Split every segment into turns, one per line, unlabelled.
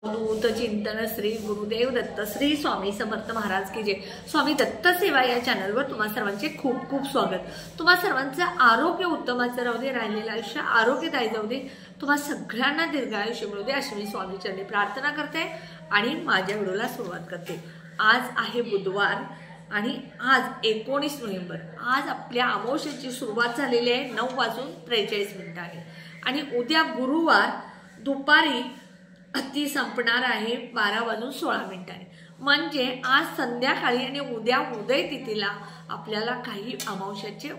अवधूत चिंतन श्री गुरुदेव दत्त श्री स्वामी समर्थ महाराज की जय। स्वामी दत्त सेवा या चॅनलवर तुम्हा सर्वांचे खूप खूप स्वागत। तुम्हा सर्वांचं आरोग्य उत्तमाचं राहू दे, राहिलेलं आयुष्य आरोग्यदायी जाऊ दे, तुम्हा सगळ्यांना दीर्घायुष्य मिळू दे अशी मी स्वामी चरणी प्रार्थना करते आणि माझ्या व्हिडिओला सुरुवात करते। आज आहे बुधवार आणि आज 19 नोव्हेंबर। आज आपल्या अमावस्येची सुरुवात झालेली आहे 9:43 आणि उद्या गुरुवार दुपारी ती संपणार आहे 12:16। म्हणजे आज संध्याकाळी आणि उद्या उदय तिथीला आपल्याला काही अमावस्याचे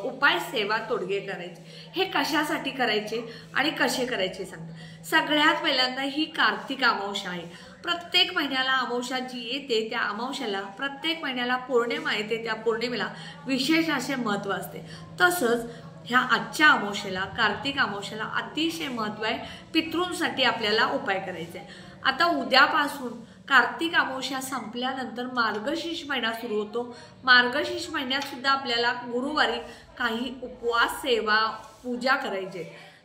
उपाय सेवा तोडगे करायचे। हे कशासाठी करायचे आणि कसे करायचे सांगते। सगळ्यात पहिल्यांदा ही कार्तिक अमावस्या आहे। प्रत्येक महिन्याला अमावस्या जी येते त्या अमावस्याला, प्रत्येक महिन्याला पौर्णिमा येते त्या पौर्णिमेला विशेष असे महत्त्व असते। तसंच ह्या आजच्या अमावस्येला, कार्तिक अमावस्येला अतिशय महत्त्व आहे। पितृंसाठी आपल्याला उपाय करायचे आहे। आता उद्यापासून कार्तिक अमावस्या संपल्यानंतर मार्गशीर्ष महिना सुरू होतो। मार्गशीर्ष महिन्यात सुद्धा आपल्याला गुरुवारी काही उपवास सेवा पूजा करायची।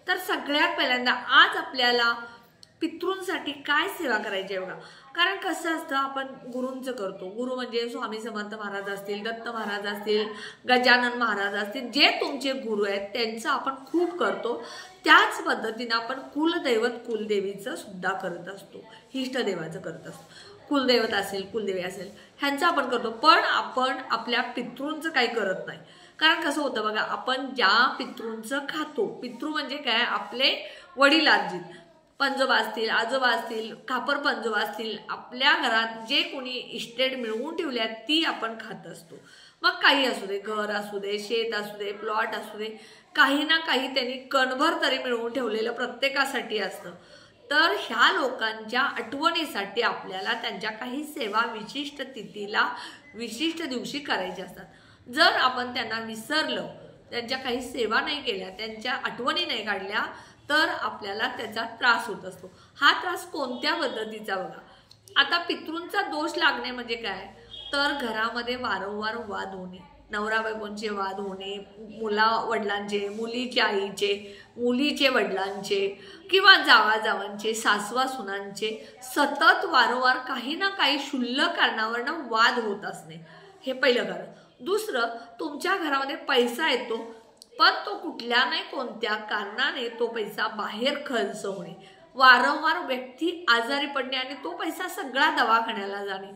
तर सगळ्यात पहिल्यांदा आज आपल्याला पितृंसाठी काय सेवा करायची आहे बघा। कारण कसं असतं, आपण गुरूंचं करतो। गुरु म्हणजे स्वामी समर्थ महाराज असतील, दत्त महाराज असतील, गजानन महाराज असतील, जे तुमचे गुरु आहेत त्यांचं आपण खूप करतो। त्याच पद्धतीने आपण कुलदैवत कुलदेवीचं सुद्धा करत असतो, इष्टदेवाचं करत असतो। कुलदैवत असेल, कुलदेवी असेल, ह्यांचं आपण करतो, पण आपण आपल्या पितृंचं काही करत नाही। कारण कसं होतं बघा, आपण ज्या पितृंचं खातो, पितृ म्हणजे काय, आपले वडिलार्जित पंजोबा असतील, आजोबा असतील, खापर पंजोबा असतील, आपल्या घरात जे कोणी इस्टेट मिळवून ठेवले आहेत ती आपण खात असतो। मग काही असू दे, घर असू दे, शेत असू दे, प्लॉट असू दे, काही ना काही त्यांनी कणभर तरी मिळवून ठेवलेलं प्रत्येकासाठी असतं। तर ह्या लोकांच्या आठवणीसाठी आपल्याला त्यांच्या काही सेवा विशिष्ट तिथीला, विशिष्ट दिवशी करायच्या असतात। जर आपण त्यांना विसरलं, त्यांच्या काही सेवा नाही केल्या, त्यांच्या आठवणी नाही काढल्या, तर आपल्याला त्याचा त्रास होत असतो। हा त्रास कोणत्या पद्धतीचा बघा। आता पितृंचा दोष लागणे म्हणजे काय, तर घरामध्ये वारंवार वाद होणे, नवरा बायकोंचे वाद होणे, मुला वडिलांचे, मुलीच्या आईचे, मुलीचे वडिलांचे, किंवा जावाजावांचे, सासवा सुनांचे सतत वारंवार काही ना काही क्षुल्लक कारणावरनं वाद होत असणे, हे पहिलं कारण। दुसरं, तुमच्या घरामध्ये पैसा येतो पण तो कुठल्या नाही कोणत्या कारणाने तो पैसा बाहेर खर्च होणे, वारंवार व्यक्ती आजारी पडणे आणि तो पैसा सगळा दवाखान्याला जाणे।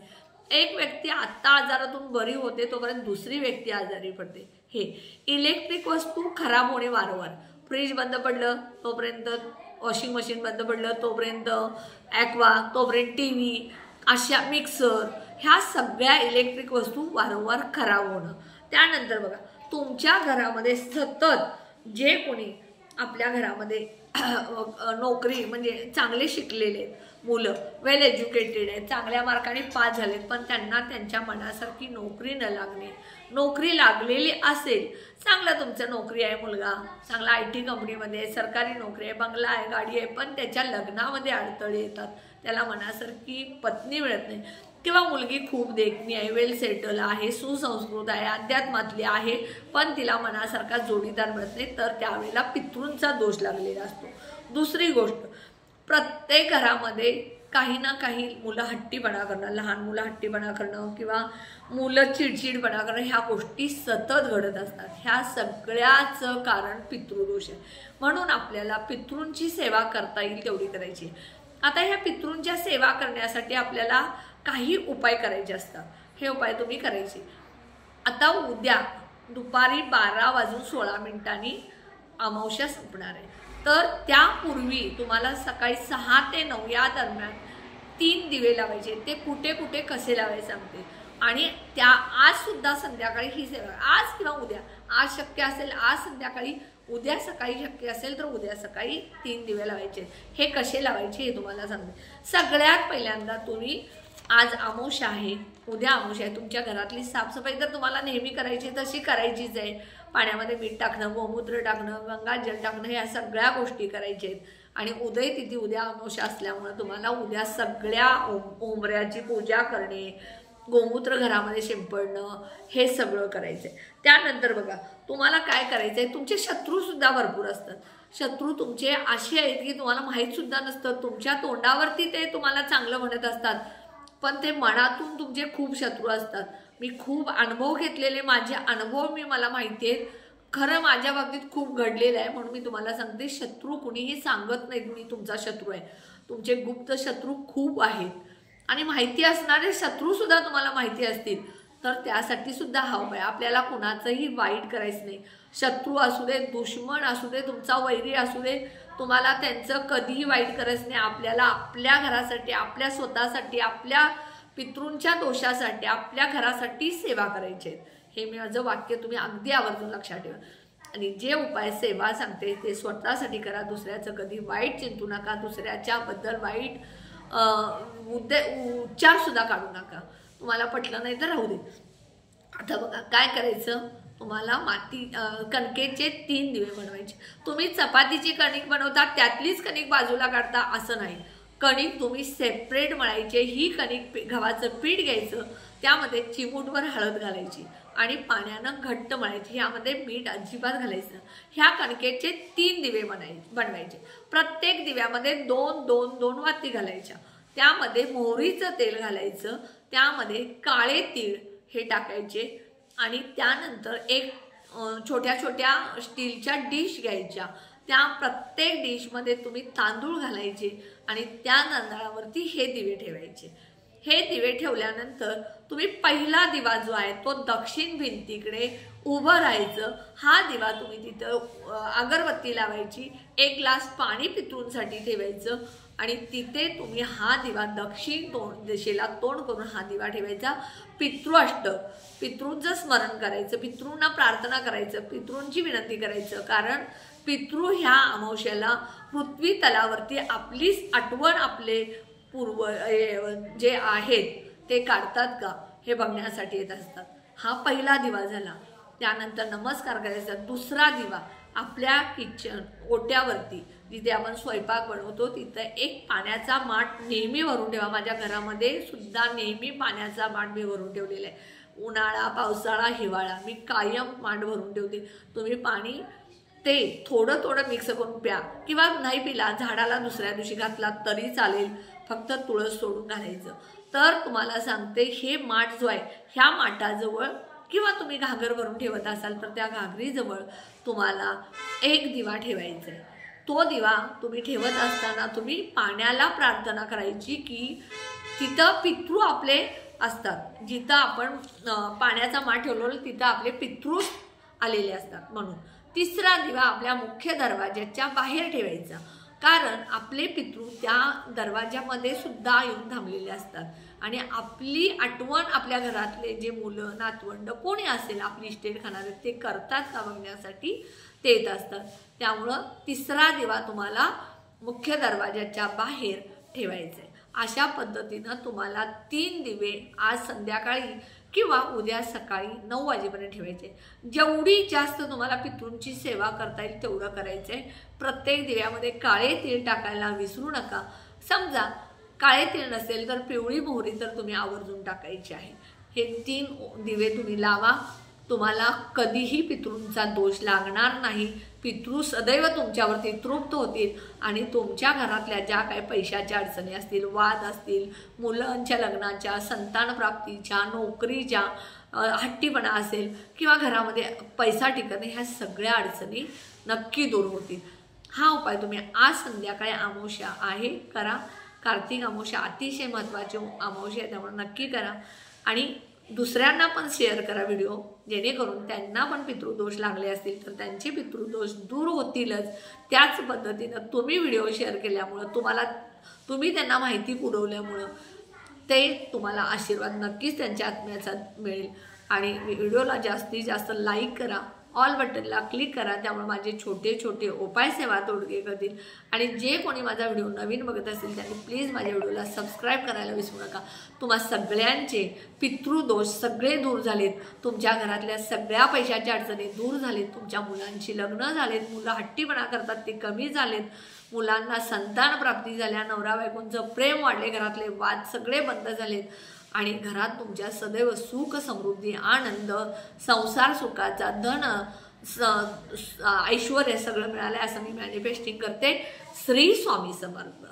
एक व्यक्ती आत्ता आजारातून बरी होते तोपर्यंत दुसरी व्यक्ती आजारी पडते। हे इलेक्ट्रिक वस्तू खराब होणे वारंवार, फ्रीज बंद पडलं तोपर्यंत, वॉशिंग मशीन बंद पडलं तोपर्यंत, ॲक्वा तोपर्यंत, TV, अशा मिक्सर, ह्या सगळ्या इलेक्ट्रिक वस्तू वारंवार खराब होणं। त्यानंतर बघा, तुमच्या घरामध्ये सतत जे कोणी आपल्या घरामध्ये नोकरी म्हणजे चांगले शिकलेले मुलं, वेल एज्युकेटेड आहेत, चांगल्या मार्काने पास झालेत, पण त्यांना त्यांच्या मनासारखी नोकरी न लागणे, नोकरी लागलेली असेल, चांगला तुमचं नोकरी आहे, मुलगा चांगला IT कंपनीमध्ये आहे, सरकारी नोकरी आहे, बंगला आहे, गाडी आहे, पण त्याच्या लग्नामध्ये अडथळे येतात, त्याला मनासारखी पत्नी मिळत नाही, किंवा मुलगी खूप देखणी आहे, वेल सेटल आहे, सुसंस्कृत आहे, अध्यात्मातली आहे, पण तिला मनासारखा जोडीदार मिळत नाही, तर त्यावेळेला पितृंचा दोष लागलेला असतो। दुसरी गोष्ट, प्रत्येक घरामध्ये काही ना काही मुलं हट्टीपणा करणं, लहान मुलं हट्टीपणा करणं किंवा मुलं चिडचिडपणा करणं, ह्या गोष्टी सतत घडत असतात। ह्या सगळ्याचं कारण पितृदोष आहे। म्हणून आपल्याला पितृंची सेवा करता येईल तेवढी करायची। आता ह्या पितृंच्या सेवा करण्यासाठी आपल्याला काही उपाय करायचे असतात। हे उपाय तुम्ही करायचे। आता उद्या दुपारी 12:16 अमावस्या संपणार आहे, तर त्यापूर्वी तुम्हाला सकाळी 6 ते 9 या दरम्यान 3 दिवे लावायचे। ते कुठे कुठे कसे लावायचे सांगते। आणि त्या आज सुद्धा संध्याकाळी ही सेवा, आज किंवा उद्या, आज शक्य असेल आज संध्याकाळी, उद्या सकाळी शक्य असेल तर उद्या सकाळी 3 दिवे लावायचे। हे कसे लावायचे हे तुम्हाला सांगते। सगळ्यात पहिल्यांदा तुम्ही, आज अमावस्या आहे, उद्या अमावस्या आहे, तुमच्या घरातली साफसफाई तर तुम्हाला नेहमी करायची तशी करायचीच आहे। पाण्यामध्ये मीठ टाकणं, गोमूत्र टाकणं, गंगाजल टाकणं, ह्या सगळ्या गोष्टी करायच्या आहेत। आणि उदय तिथी उद्या अमावस्या असल्यामुळे तुम्हाला उद्या सगळ्या उंबऱ्याची पूजा करणे, गोमूत्र घरामध्ये शिंपडणं, हे सगळं करायचं आहे। त्यानंतर बघा, तुम्हाला काय करायचं आहे, तुमचे शत्रूसुद्धा भरपूर असतात। शत्रू तुमचे असे आहेत की तुम्हाला माहीत सुद्धा नसतं, तुमच्या तोंडावरती ते तुम्हाला चांगलं म्हणत असतात, पण ते मनातून तुमचे खूप शत्रू असतात. मी खूप अनुभव घेतलेले, माझे अनुभव मला माहिती आहेत, खरं माझ्या बाबतीत खूप घडलेलं आहे. म्हणून मी तुम्हाला सांगते, शत्रू कुणीही सांगत नाहीत मी तुमचा शत्रू आहे. तुमचे गुप्त शत्रू खूप आहेत आणि माहिती असणारे शत्रू सुद्धा तुम्हाला माहिती असतील, तर त्यासाठी सुद्धा हा उपाय. आपल्याला कुणाचंही वाईट करायचं नाही. शत्रू असू दे, दुश्मन असू दे, तुमचा वैरी असू दे, तुम्हाला त्यांचं कधीही वाईट करायचं नाही. आपल्याला आपल्या घरासाठी, आपल्या स्वतःसाठी, आपल्या पितृंच्या दोषासाठी, आपल्या घरासाठी सेवा करायची आहे. हे माझं वाक्य तुम्ही अगदी आवर्जून लक्षात ठेवा. आणि जे उपाय सेवा सांगते ते स्वतःसाठी करा. दुसऱ्याचं कधी वाईट चिंतू नका, दुसऱ्याच्याबद्दल वाईट उच्चार सुद्धा काढू नका. तुम्हाला पटलं नाही तर राहू दे. आता बघा काय करायचं, तुम्हाला कणकेचे 3 दिवे बनवायचे. तुम्ही चपातीची कणिक बनवता त्यातलीच कणिक बाजूला काढता असं नाही. कणिक तुम्ही सेपरेट मळायचे. ही कणिक गव्हाचं पीठ घ्यायचं, त्यामध्ये चिमूटभर हळद घालायची आणि पाण्यानं घट्ट मळायची. ह्यामध्ये मीठ अजिबात घालायचं. ह्या कणकेचे 3 दिवे बनवायचे. प्रत्येक दिव्यामध्ये 2-2 वाती घालायच्या. त्यामध्ये मोहरीचं तेल घालायचं, त्यामध्ये काळे तीळ हे टाकायचे आणि त्यानंतर एक छोट्या छोट्या स्टीलच्या डिश घ्यायच्या. त्या प्रत्येक डिशमध्ये तुम्ही तांदूळ घालायचे आणि त्या तांदळावरती हे दिवे ठेवायचे. हे दिवे ठेवल्यानंतर तुम्ही पहिला दिवा जो आहे तो दक्षिण भिंतीकडे उभं राहायचं. हा दिवा तुम्ही तिथं अगरबत्ती लावायची, 1 ग्लास पाणी पितृंसाठी ठेवायचं आणि तिथे तुम्ही हा दिवा दक्षिण दिशेला तोंड करून हा दिवा ठेवायचा. पितृंचं स्मरण करायचं, पितृंना प्रार्थना करायचं, पितृंची विनंती करायचं. कारण पितृ ह्या अमावस्येला पृथ्वी तलावरती आपलीच आठवण, आपले पूर्व जे आहेत ते काढतात का हे बघण्यासाठी येत असतात. हा पहिला दिवा झाला. त्यानंतर नमस्कार करायचा. दुसरा दिवा आपल्या किचन ओट्यावरती जिथे आपण स्वयंपाक बनवतो तिथं एक पाण्याचा माठ नेहमी भरून ठेवा. माझ्या घरामध्ये सुद्धा नेहमी पाण्याचा माठ मी भरून ठेवलेला आहे. उन्हाळा, पावसाळा, हिवाळा मी कायम माठ भरून ठेवते. तुम्ही पाणी ते थोडं मिक्स करून प्या किंवा नाही पिला, झाडाला दुसऱ्या दिवशी घातला तरी चालेल, फक्त तुळस सोडून घालायचं. तर तुम्हाला सांगते, हे माठ जो आहे ह्या माठाजवळ किंवा तुम्ही घागर भरून ठेवत असाल तर त्या घागरीजवळ तुम्हाला एक दिवा ठेवायचा आहे. तो दिवा तुम्ही ठेवत असताना तुम्ही पाण्याला प्रार्थना करायची की तिथं पितृ आपले असतात. जिथं आपण पाण्याचा माठ ठेवलेला तिथं आपले पितृ आलेले असतात. म्हणून तिसरा दिवा आपल्या मुख्य दरवाज्याच्या बाहेर ठेवायचा. कारण आपले पितृ त्या दरवाज्यामध्ये सुद्धा येऊन थांबलेले असतात आणि आपली आठवण आपल्या घरातले जे मुलं, नातवंड कोणी असेल आपली इस्टेट खाणारे ते करतात का बघण्यासाठी ते येत असतात. त्यामुळं तिसरा दिवा तुम्हाला मुख्य दरवाज्याच्या बाहेर ठेवायचा आहे. अशा पद्धतीनं तुम्हाला 3 दिवे आज संध्याकाळी किंवा उद्या सकाळी 9 वाजेपर्यंत ठेवायचे. जेवढी जास्त तुम्हाला पितृंची सेवा करता येईल तेवढं करायचं आहे. प्रत्येक दिव्यामध्ये काळे तीळ टाकायला विसरू नका. समजा काळे तीळ नसेल तर पिवळी मोहरी तर तुम्ही आवर्जून टाकायची आहे. हे 3 दिवे तुम्ही लावा. तुम्हाला कधीही पितृंचा दोष लागणार नाही. पितृ सदैव तुमच्यावरती तृप्त होतील आणि तुमच्या घरातल्या ज्या काही पैशाच्या अडचणी असतील, वाद असतील, मुलांच्या लग्नाच्या, संतान प्राप्तीच्या, नोकरीच्या, हट्टीपणा असेल किंवा घरामध्ये पैसा टिकत नाही, ह्या सगळ्या अडचणी नक्की दूर होतील. हा उपाय तुम्ही आज संध्याकाळी अमावस्या आहे करा. कार्तिक अमावस्या अतिशय महत्त्वाची अमावस्या आहे, त्यामुळे नक्की करा आणि दुसऱ्यांना पण शेअर करा व्हिडिओ, जेणेकरून त्यांना पण पितृदोष लागले असतील तर त्यांचे पितृदोष दूर होतीलच. त्याच पद्धतीनं तुम्ही व्हिडिओ शेअर केल्यामुळं, तुम्ही त्यांना माहिती पुरवल्यामुळं ते तुम्हाला आशीर्वाद नक्कीच त्यांच्या आत्म्याचा मिळेल. आणि व्हिडिओला जास्तीत जास्त लाईक करा, ऑल बटनला क्लिक करा. त्यामुळे माझे छोटे छोटे उपाय सेवा तोडगे करतील. आणि जे कोणी माझा व्हिडिओ नवीन बघत असतील त्यांनी प्लीज माझ्या व्हिडिओला सबस्क्राईब करायला विसरू नका. तुम्हा सगळ्यांचे पितृदोष सगळे दूर झालेत. तुमच्या घरातल्या सगळ्या पैशाच्या अडचणी दूर झालेत. तुमच्या मुलांची लग्न झालेत, मुलं हट्टीपणा करतात ते कमी झालेत, मुलांना संतान प्राप्ती झाल्या, नवरा बायकोंचं प्रेम वाढले, घरातले वाद सगळे बंद झालेत आणि घरात तुमच्या सदैव सुख, समृद्धी, आनंद, संसार सुखाचा, धन ऐश्वर्य सगळं मिळालंय असं मी मॅनिफेस्टिंग करते. श्री स्वामी समर्थ.